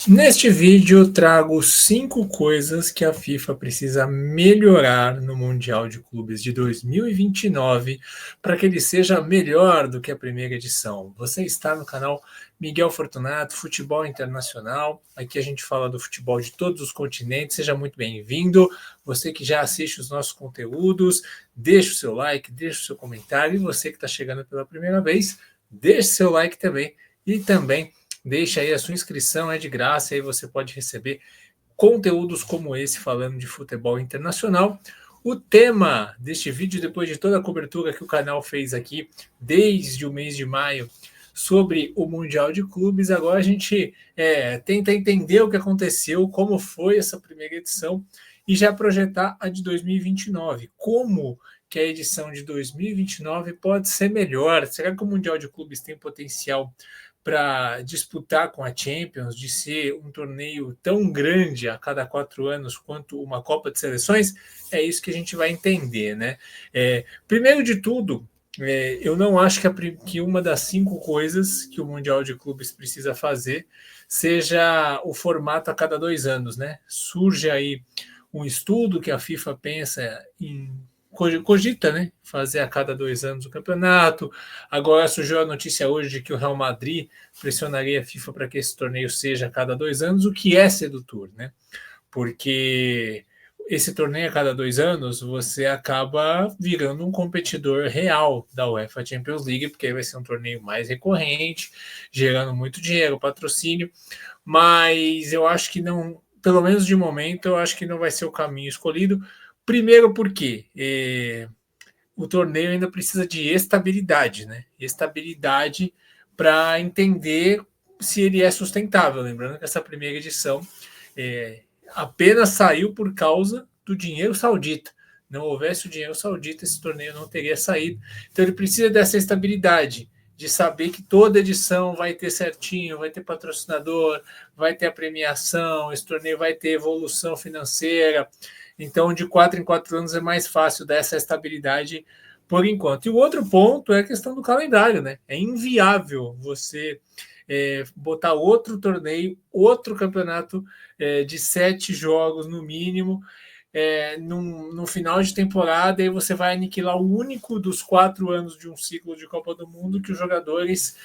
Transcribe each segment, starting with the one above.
Neste vídeo trago 5 coisas que a FIFA precisa melhorar no Mundial de Clubes de 2029 para que ele seja melhor do que a primeira edição. Você está no canal Miguel Fortunato, Futebol Internacional. Aqui a gente fala do futebol de todos os continentes. Seja muito bem-vindo. Você que já assiste os nossos conteúdos, deixe o seu like, deixe o seu comentário. E você que está chegando pela primeira vez, deixe seu like também. E também deixa aí a sua inscrição, é de graça, aí você pode receber conteúdos como esse falando de futebol internacional. O tema deste vídeo, depois de toda a cobertura que o canal fez aqui desde o mês de maio sobre o Mundial de Clubes, agora a gente tenta entender o que aconteceu, como foi essa primeira edição e já projetar a de 2029. Como que a edição de 2029 pode ser melhor? Será que o Mundial de Clubes tem potencial para disputar com a Champions, de ser um torneio tão grande a cada 4 anos quanto uma Copa de Seleções? É isso que a gente vai entender, né? Primeiro de tudo, eu não acho que uma das 5 coisas que o Mundial de Clubes precisa fazer seja o formato a cada 2 anos, né? Surge aí um estudo que a FIFA pensa em cogita, né, fazer a cada 2 anos o campeonato. Agora surgiu a notícia hoje de que o Real Madrid pressionaria a FIFA para que esse torneio seja a cada 2 anos, o que é sedutor, né? Porque esse torneio a cada 2 anos você acaba virando um competidor real da UEFA Champions League, porque aí vai ser um torneio mais recorrente, gerando muito dinheiro, patrocínio, mas eu acho que não, pelo menos de momento, eu acho que não vai ser o caminho escolhido. Primeiro porque o torneio ainda precisa de estabilidade, né? Estabilidade para entender se ele é sustentável. Lembrando que essa primeira edição apenas saiu por causa do dinheiro saudita. Não houvesse o dinheiro saudita, esse torneio não teria saído. Então ele precisa dessa estabilidade, de saber que toda edição vai ter certinho, vai ter patrocinador, vai ter a premiação, esse torneio vai ter evolução financeira. Então, de 4 em 4 anos é mais fácil dar essa estabilidade por enquanto. E o outro ponto é a questão do calendário, né? É inviável você botar outro torneio, outro campeonato de 7 jogos no mínimo, no final de temporada, e você vai aniquilar o único dos 4 anos de um ciclo de Copa do Mundo que os jogadores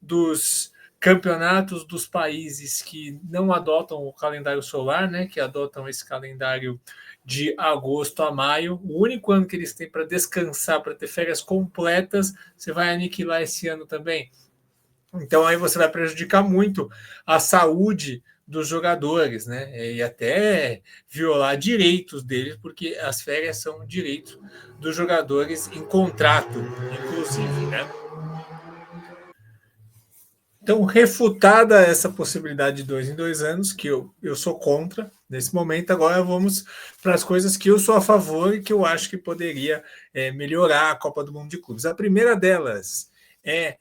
dos campeonatos dos países que não adotam o calendário solar, né, que adotam esse calendário de agosto a maio, o único ano que eles têm para descansar, para ter férias completas, você vai aniquilar esse ano também. Então aí você vai prejudicar muito a saúde dos jogadores, né? E até violar direitos deles, porque as férias são direitos dos jogadores em contrato, inclusive, né? Então, refutada essa possibilidade de 2 em 2 anos, que eu sou contra nesse momento, agora vamos para as coisas que eu sou a favor e que eu acho que poderia melhorar a Copa do Mundo de Clubes. A primeira delas é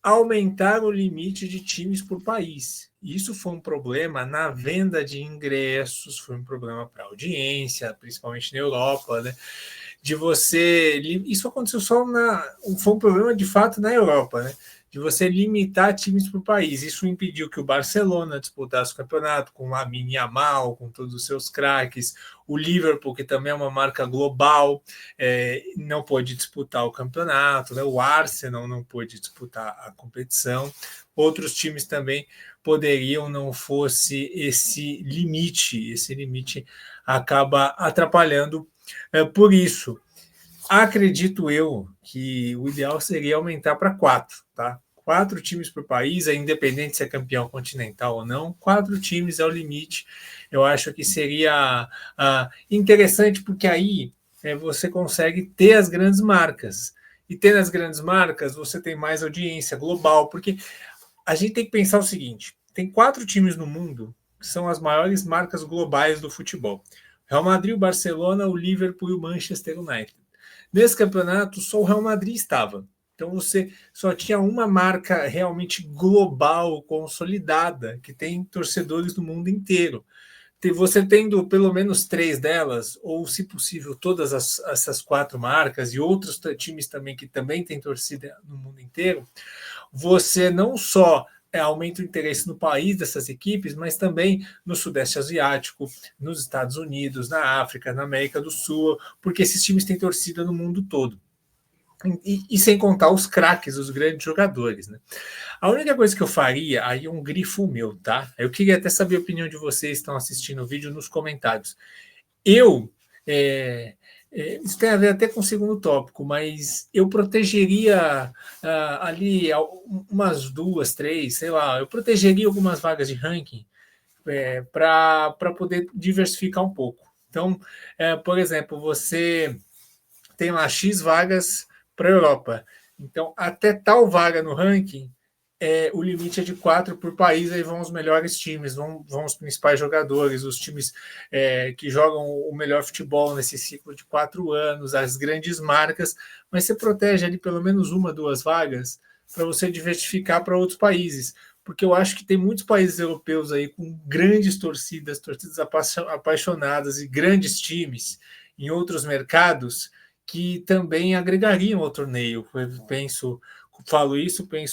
aumentar o limite de times por país. Isso foi um problema na venda de ingressos, foi um problema para a audiência, principalmente na Europa, né? De você. Isso aconteceu só foi um problema de fato na Europa, né? De você limitar times por país. Isso impediu que o Barcelona disputasse o campeonato com o Lamine Yamal, com todos os seus craques. O Liverpool, que também é uma marca global, não pôde disputar o campeonato. Né? O Arsenal não pôde disputar a competição. Outros times também poderiam, não fosse esse limite. Esse limite acaba atrapalhando. Por isso, acredito eu que o ideal seria aumentar para 4, tá? 4 times por país, independente se é campeão continental ou não, 4 times é o limite. Eu acho que seria interessante, porque aí você consegue ter as grandes marcas. E tendo as grandes marcas, você tem mais audiência global, porque a gente tem que pensar o seguinte: tem 4 times no mundo que são as maiores marcas globais do futebol. Real Madrid, o Barcelona, o Liverpool e o Manchester United. Nesse campeonato, só o Real Madrid estava. Então você só tinha uma marca realmente global, consolidada, que tem torcedores do mundo inteiro. Você tendo pelo menos 3 delas, ou se possível, todas essas 4 marcas e outros times também que também têm torcida no mundo inteiro, você não só aumenta o interesse no país dessas equipes, mas também no Sudeste Asiático, nos Estados Unidos, na África, na América do Sul, porque esses times têm torcida no mundo todo. E sem contar os craques, os grandes jogadores, né? A única coisa que eu faria, aí é um grifo meu, tá? Eu queria até saber a opinião de vocês que estão assistindo o vídeo nos comentários. Eu, isso tem a ver até com o segundo tópico, mas eu protegeria ali umas duas, três, sei lá, eu protegeria algumas vagas de ranking para poder diversificar um pouco. Então, por exemplo, você tem lá X vagas para a Europa. Então, até tal vaga no ranking, o limite é de 4 por país, aí vão os melhores times, vão os principais jogadores, os times que jogam o melhor futebol nesse ciclo de 4 anos, as grandes marcas, mas você protege ali pelo menos uma, duas vagas para você diversificar para outros países, porque eu acho que tem muitos países europeus aí com grandes torcidas apaixonadas e grandes times em outros mercados que também agregariam ao torneio. Penso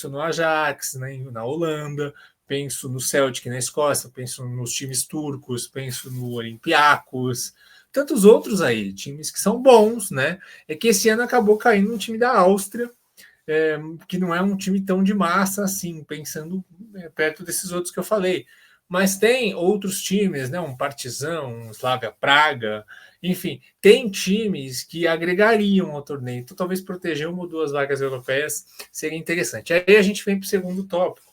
no Ajax, né, na Holanda, penso no Celtic na Escócia, penso nos times turcos, penso no Olympiacos, tantos outros aí, times que são bons, né? É que esse ano acabou caindo um time da Áustria, que não é um time tão de massa assim, pensando perto desses outros que eu falei. Mas tem outros times, né? Um Partizan, um Slavia Praga, enfim, tem times que agregariam ao torneio. Então, talvez proteger uma ou duas vagas europeias seria interessante. Aí a gente vem para o segundo tópico,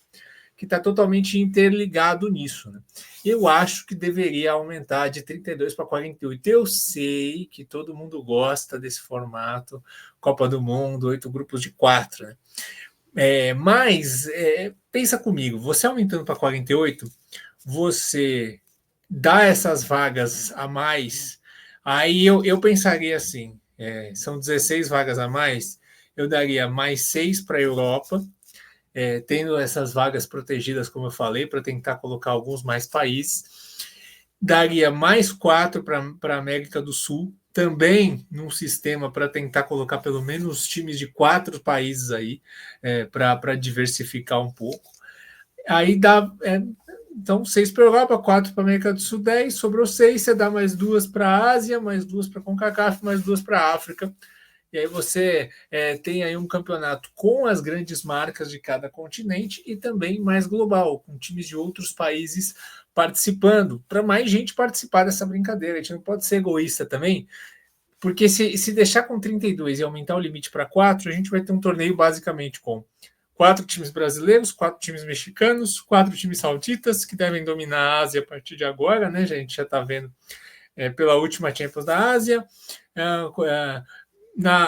que está totalmente interligado nisso. Né? Eu acho que deveria aumentar de 32 para 48. Eu sei que todo mundo gosta desse formato, Copa do Mundo, 8 grupos de 4. Né? Mas pensa comigo, você aumentando para 48, você dá essas vagas a mais, aí eu pensaria assim, são 16 vagas a mais, eu daria mais 6 para a Europa, tendo essas vagas protegidas, como eu falei, para tentar colocar alguns mais países. Daria mais 4 para a América do Sul, também num sistema para tentar colocar pelo menos times de 4 países aí, para diversificar um pouco. Aí dá. Então, 6 para a Europa, 4 para a América do Sul, 10, sobrou 6, você dá mais 2 para a Ásia, mais 2 para a CONCACAF, mais 2 para a África. E aí você tem aí um campeonato com as grandes marcas de cada continente e também mais global, com times de outros países participando, para mais gente participar dessa brincadeira. A gente não pode ser egoísta também, porque se deixar com 32 e aumentar o limite para 4, a gente vai ter um torneio basicamente com 4 times brasileiros, 4 times mexicanos, 4 times sauditas, que devem dominar a Ásia a partir de agora, né? A gente já está vendo pela última Champions da Ásia.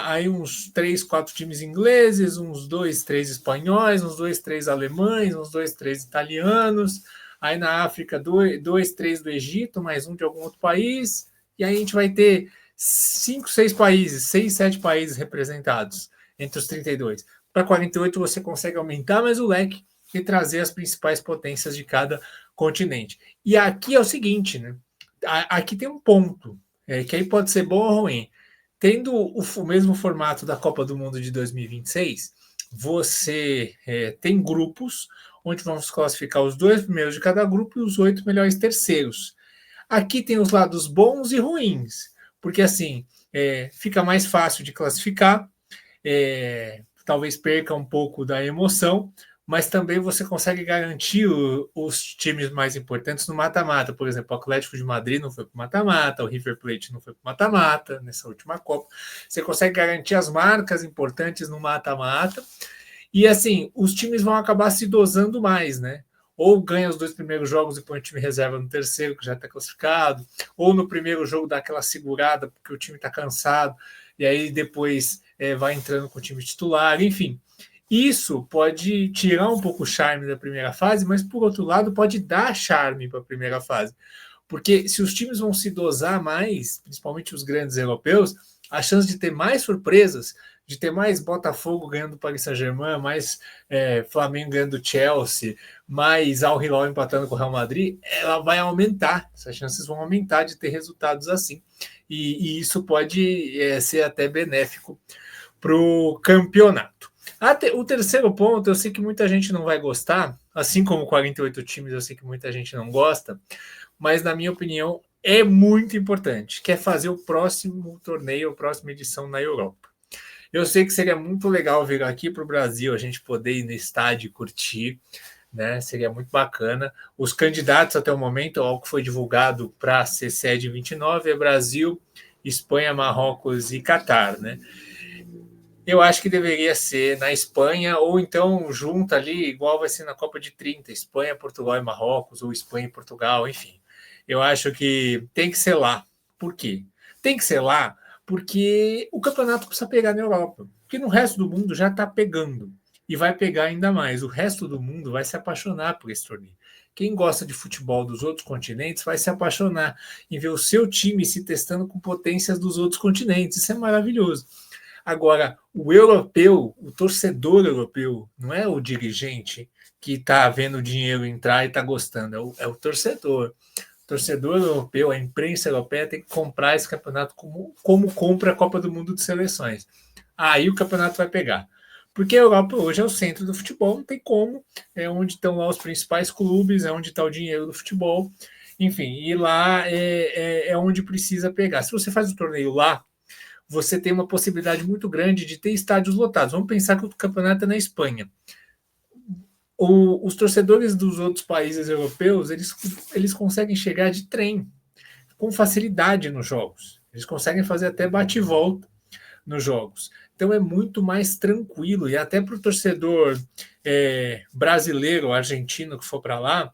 Aí uns 3, 4 times ingleses, uns 2, 3 espanhóis, uns 2, 3 alemães, uns 2, 3 italianos. Aí na África, 2, 3 do Egito, mais um de algum outro país. E aí a gente vai ter 5, 6 países, 6, 7 países representados entre os 32. Para 48 você consegue aumentar mais o leque e trazer as principais potências de cada continente. E aqui é o seguinte, né? Aqui tem um ponto, que aí pode ser bom ou ruim. Tendo o mesmo formato da Copa do Mundo de 2026, você tem grupos onde vamos classificar os 2 primeiros de cada grupo e os 8 melhores terceiros. Aqui tem os lados bons e ruins, porque assim fica mais fácil de classificar, talvez perca um pouco da emoção, mas também você consegue garantir os times mais importantes no mata-mata. Por exemplo, o Atlético de Madrid não foi para o mata-mata, o River Plate não foi para o mata-mata nessa última Copa. Você consegue garantir as marcas importantes no mata-mata. E assim, os times vão acabar se dosando mais, né? Ou ganha os 2 primeiros jogos e põe o time reserva no terceiro, que já está classificado, ou no primeiro jogo dá aquela segurada, porque o time está cansado, e aí depois vai entrando com o time titular, enfim. Isso pode tirar um pouco o charme da primeira fase, mas por outro lado pode dar charme para a primeira fase. Porque se os times vão se dosar mais, principalmente os grandes europeus, a chance de ter mais surpresas, de ter mais Botafogo ganhando o Paris Saint-Germain, mais Flamengo ganhando o Chelsea, mais Al Hilal empatando com o Real Madrid, ela vai aumentar. Essas chances vão aumentar de ter resultados assim. E isso pode ser até benéfico para o campeonato. O terceiro ponto, eu sei que muita gente não vai gostar, assim como 48 times, eu sei que muita gente não gosta, mas na minha opinião é muito importante, que é fazer o próximo torneio, a próxima edição na Europa. Eu sei que seria muito legal vir aqui para o Brasil, a gente poder ir no estádio e curtir, né? Seria muito bacana. Os candidatos até o momento, ao que foi divulgado para ser sede 29, é Brasil, Espanha, Marrocos e Catar, né? Eu acho que deveria ser na Espanha, ou então junta ali, igual vai ser na Copa de 30, Espanha, Portugal e Marrocos, ou Espanha e Portugal, enfim. Eu acho que tem que ser lá. Por quê? Tem que ser lá porque o campeonato precisa pegar na Europa. Porque no resto do mundo já está pegando. E vai pegar ainda mais. O resto do mundo vai se apaixonar por esse torneio. Quem gosta de futebol dos outros continentes vai se apaixonar em ver o seu time se testando com potências dos outros continentes. Isso é maravilhoso. Agora, o europeu, o torcedor europeu, não é o dirigente que está vendo o dinheiro entrar e está gostando, é o torcedor. O torcedor europeu, a imprensa europeia tem que comprar esse campeonato como compra a Copa do Mundo de Seleções. Aí o campeonato vai pegar. Porque a Europa hoje é o centro do futebol, não tem como, é onde estão lá os principais clubes, é onde está o dinheiro do futebol, enfim, e lá é onde precisa pegar. Se você faz o torneio lá, você tem uma possibilidade muito grande de ter estádios lotados. Vamos pensar que o campeonato é na Espanha. Os torcedores dos outros países europeus, eles conseguem chegar de trem com facilidade nos jogos. Eles conseguem fazer até bate-volta nos jogos. Então é muito mais tranquilo. E até para o torcedor brasileiro, argentino que for para lá,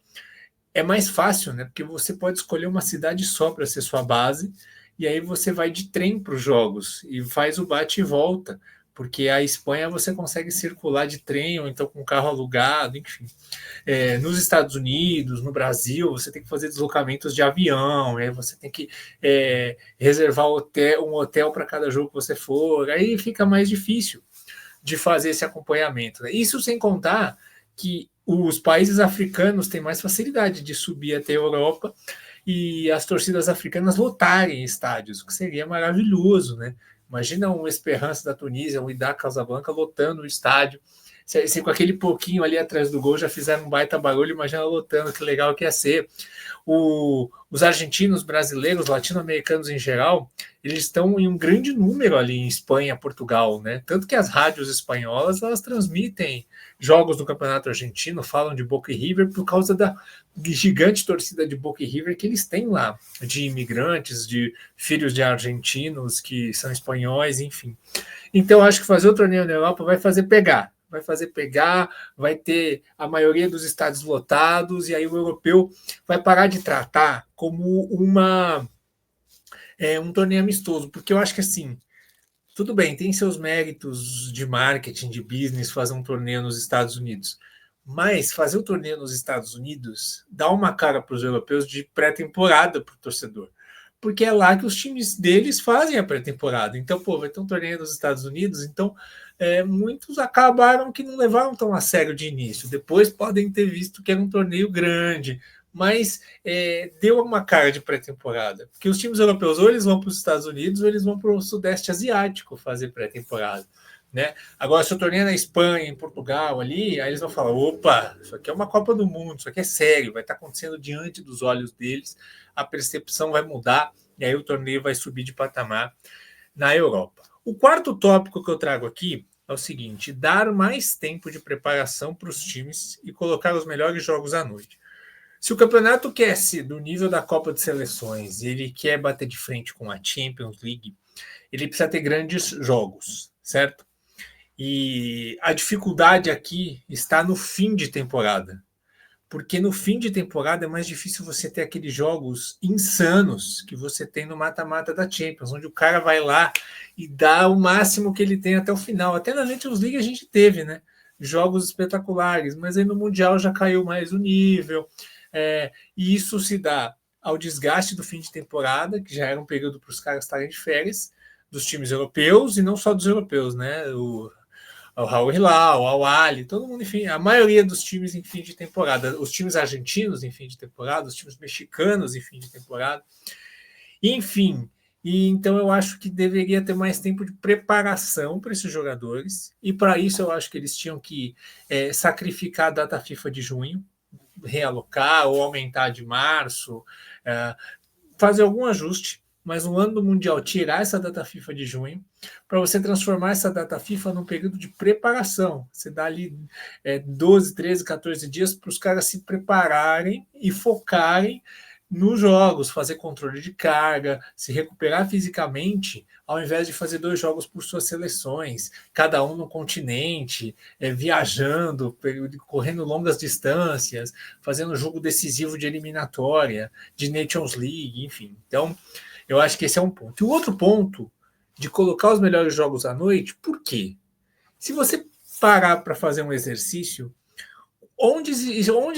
é mais fácil, né? Porque você pode escolher uma cidade só para ser sua base, e aí você vai de trem para os jogos e faz o bate e volta, porque a Espanha você consegue circular de trem ou então com carro alugado, enfim. Nos Estados Unidos, no Brasil, você tem que fazer deslocamentos de avião, você tem que reservar um hotel para cada jogo que você for, aí fica mais difícil de fazer esse acompanhamento, né? Isso sem contar que os países africanos têm mais facilidade de subir até a Europa e as torcidas africanas lotarem estádios, o que seria maravilhoso, né? Imagina um Esperance da Tunísia, um Wydad Casablanca lotando o estádio. Se com aquele pouquinho ali atrás do gol já fizeram um baita barulho, imagina lotando, que legal que ia ser. Os argentinos, brasileiros, latino-americanos em geral, eles estão em um grande número ali em Espanha, Portugal, né? Tanto que as rádios espanholas, elas transmitem jogos do Campeonato Argentino, falam de Boca e River por causa da gigante torcida de Boca e River que eles têm lá, de imigrantes, de filhos de argentinos que são espanhóis, enfim. Então, acho que fazer o torneio na Europa vai fazer pegar, vai ter a maioria dos estádios lotados, e aí o europeu vai parar de tratar como um torneio amistoso, porque eu acho que assim, tudo bem, tem seus méritos de marketing, de business, fazer um torneio nos Estados Unidos, mas fazer o torneio nos Estados Unidos dá uma cara para os europeus de pré-temporada para o torcedor, porque é lá que os times deles fazem a pré-temporada. Então, pô, vai ter um torneio nos Estados Unidos, então muitos acabaram que não levaram tão a sério de início. Depois podem ter visto que era um torneio grande, mas deu uma cara de pré-temporada. Porque os times europeus ou eles vão para os Estados Unidos ou eles vão para o Sudeste Asiático fazer pré-temporada. Né? Agora, se o torneio é na Espanha, em Portugal, ali, aí eles vão falar: opa, isso aqui é uma Copa do Mundo, isso aqui é sério, vai estar acontecendo diante dos olhos deles, a percepção vai mudar e aí o torneio vai subir de patamar na Europa. O quarto tópico que eu trago aqui é o seguinte: dar mais tempo de preparação para os times e colocar os melhores jogos à noite. Se o campeonato quer ser do nível da Copa de Seleções e ele quer bater de frente com a Champions League, ele precisa ter grandes jogos, certo? E a dificuldade aqui está no fim de temporada. Porque no fim de temporada é mais difícil você ter aqueles jogos insanos que você tem no mata-mata da Champions, onde o cara vai lá e dá o máximo que ele tem até o final. Até na Champions League a gente teve, né? Jogos espetaculares, mas aí no Mundial já caiu mais o nível. E isso se dá ao desgaste do fim de temporada, que já era um período para os caras estarem de férias, dos times europeus e não só dos europeus, né? O Raul Hilal, o Al-Ali, todo mundo, enfim, a maioria dos times em fim de temporada, os times argentinos em fim de temporada, os times mexicanos em fim de temporada, enfim. E então eu acho que deveria ter mais tempo de preparação para esses jogadores, e para isso eu acho que eles tinham que sacrificar a data FIFA de junho, realocar ou aumentar de março, é, fazer algum ajuste, mas no ano do Mundial tirar essa data FIFA de junho, para você transformar essa data FIFA num período de preparação. Você dá ali 12, 13, 14 dias para os caras se prepararem e focarem nos jogos, fazer controle de carga, se recuperar fisicamente, ao invés de fazer 2 jogos por suas seleções, cada um no continente, viajando, correndo longas distâncias, fazendo jogo decisivo de eliminatória, de Nations League, enfim. Então, eu acho que esse é um ponto. E o outro ponto de colocar os melhores jogos à noite, por quê? Se você parar para fazer um exercício, onde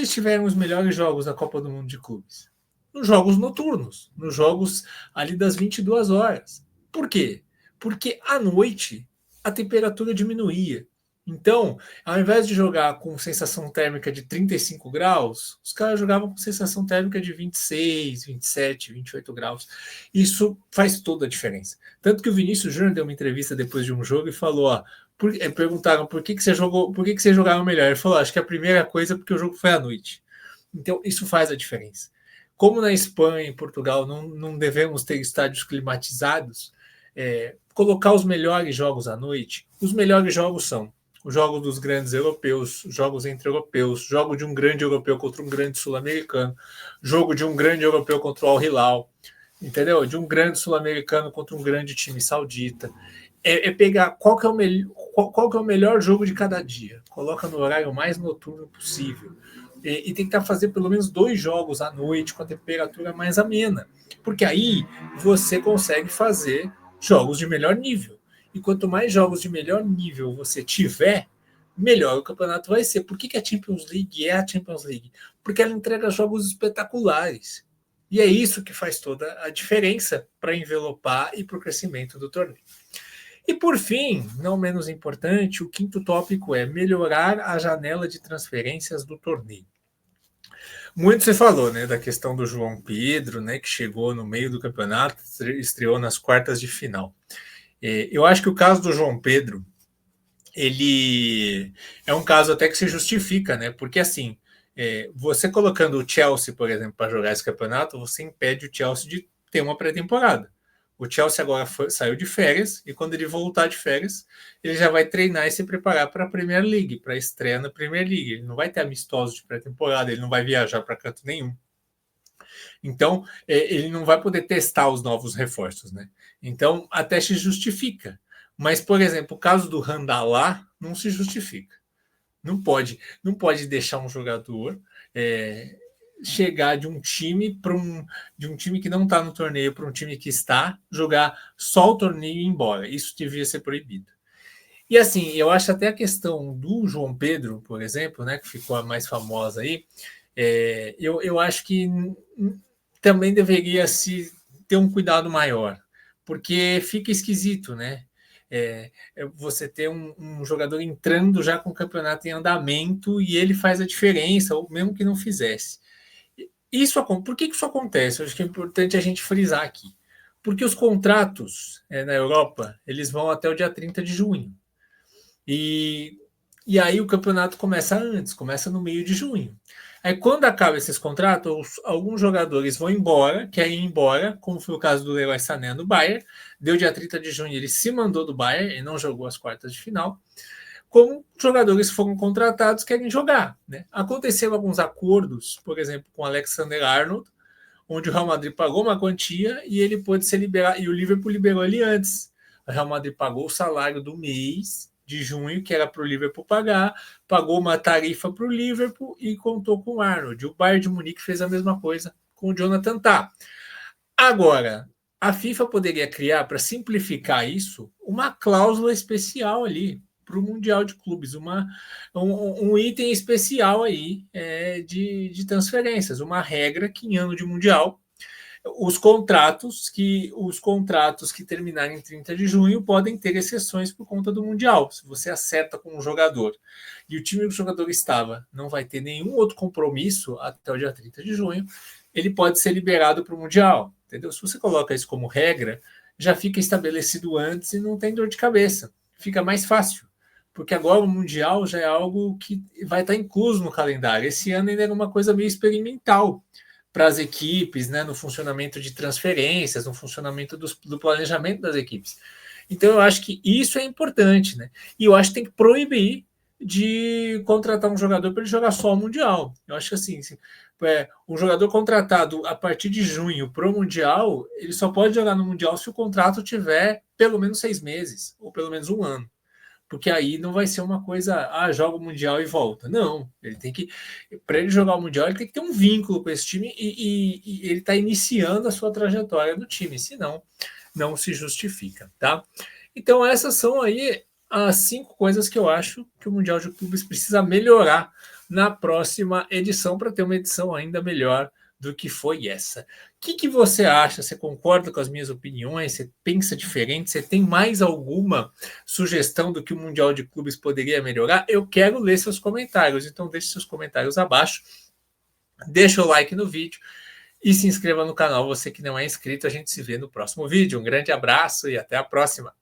estiveram os melhores jogos da Copa do Mundo de Clubes? Nos jogos noturnos, nos jogos ali das 22 horas. Por quê? Porque à noite a temperatura diminuía. Então, ao invés de jogar com sensação térmica de 35 graus, os caras jogavam com sensação térmica de 26, 27, 28 graus. Isso faz toda a diferença. Tanto que o Vinícius Júnior deu uma entrevista depois de um jogo e falou: ó, perguntaram por que você jogou, por que você jogava melhor. Ele falou: acho que a primeira coisa é porque o jogo foi à noite. Então, isso faz a diferença. Como na Espanha e Portugal não devemos ter estádios climatizados, colocar os melhores jogos à noite. Os melhores jogos são os jogos dos grandes europeus, jogos entre europeus, jogo de um grande europeu contra um grande sul-americano, jogo de um grande europeu contra o Al Hilal, entendeu? De um grande sul-americano contra um grande time saudita. Pegar qual que é o melhor jogo de cada dia, coloca no horário mais noturno possível. E tentar fazer pelo menos 2 jogos à noite com a temperatura mais amena, porque aí você consegue fazer jogos de melhor nível. E quanto mais jogos de melhor nível você tiver, melhor o campeonato vai ser. Por que a Champions League é a Champions League? Porque ela entrega jogos espetaculares. E é isso que faz toda a diferença para envelopar e para o crescimento do torneio. E por fim, não menos importante, o quinto tópico é melhorar a janela de transferências do torneio. Muito se falou, né, da questão do João Pedro, né, que chegou no meio do campeonato, estreou nas quartas de final. Eu acho que o caso do João Pedro, ele é um caso até que se justifica, né, porque assim, você colocando o Chelsea, por exemplo, para jogar esse campeonato, você impede o Chelsea de ter uma pré-temporada. O Chelsea agora saiu de férias, e quando ele voltar de férias, ele já vai treinar e se preparar para a Premier League, para a estreia na Premier League. Ele não vai ter amistosos de pré-temporada, ele não vai viajar para canto nenhum. Então, ele não vai poder testar os novos reforços, né? Então, até se justifica. Mas, por exemplo, o caso do Randalá não se justifica. Não pode deixar um jogador chegar de um time de um time que não está no torneio para um time que está, jogar só o torneio e ir embora. Isso devia ser proibido. E assim, eu acho até a questão do João Pedro, por exemplo, né, que ficou a mais famosa aí, eu acho que também deveria se ter um cuidado maior, porque fica esquisito, né? Você ter um jogador entrando já com o campeonato em andamento e ele faz a diferença, ou mesmo que não fizesse. Por que isso acontece? Eu acho que é importante a gente frisar aqui. Porque os contratos na Europa, eles vão até o dia 30 de junho. E aí o campeonato começa antes, começa no meio de junho. Aí quando acaba esses contratos, alguns jogadores vão embora, querem ir embora, como foi o caso do Leroy Sané no Bayern. Deu dia 30 de junho, ele se mandou do Bayern e não jogou as quartas de final. Como jogadores foram contratados querem jogar, né? Aconteceram alguns acordos, por exemplo, com Alexander Arnold, onde o Real Madrid pagou uma quantia e ele pôde ser liberado, e o Liverpool liberou ele antes. O Real Madrid pagou o salário do mês de junho, que era para o Liverpool pagar, pagou uma tarifa para o Liverpool e contou com o Arnold. O Bayern de Munique fez a mesma coisa com o Jonathan Tah. Agora, a FIFA poderia criar, para simplificar isso, uma cláusula especial ali para o Mundial de Clubes, um item especial aí de transferências, uma regra que em ano de Mundial os contratos que terminarem em 30 de junho podem ter exceções por conta do Mundial. Se você acerta com um jogador e o time que o jogador estava não vai ter nenhum outro compromisso até o dia 30 de junho, ele pode ser liberado para o Mundial. Entendeu? Se você coloca isso como regra, já fica estabelecido antes e não tem dor de cabeça. Fica mais fácil, porque agora o Mundial já é algo que vai estar incluso no calendário. Esse ano ainda era uma coisa meio experimental para as equipes, né, no funcionamento de transferências, no funcionamento do planejamento das equipes. Então eu acho que isso é importante, né? E eu acho que tem que proibir de contratar um jogador para ele jogar só o Mundial. Eu acho que assim, um jogador contratado a partir de junho para o Mundial, ele só pode jogar no Mundial se o contrato tiver pelo menos 6 meses, ou pelo menos um ano. Porque aí não vai ser uma coisa, joga o Mundial e volta. Não, ele tem que, para ele jogar o Mundial, ele tem que ter um vínculo com esse time e ele está iniciando a sua trajetória no time, senão não se justifica, tá? Então essas são aí as 5 coisas que eu acho que o Mundial de Clubes precisa melhorar na próxima edição para ter uma edição ainda melhor do que foi essa. O que você acha? Você concorda com as minhas opiniões? Você pensa diferente? Você tem mais alguma sugestão do que o Mundial de Clubes poderia melhorar? Eu quero ler seus comentários, então deixe seus comentários abaixo, deixa o like no vídeo e se inscreva no canal, você que não é inscrito. A gente se vê no próximo vídeo. Um grande abraço e até a próxima.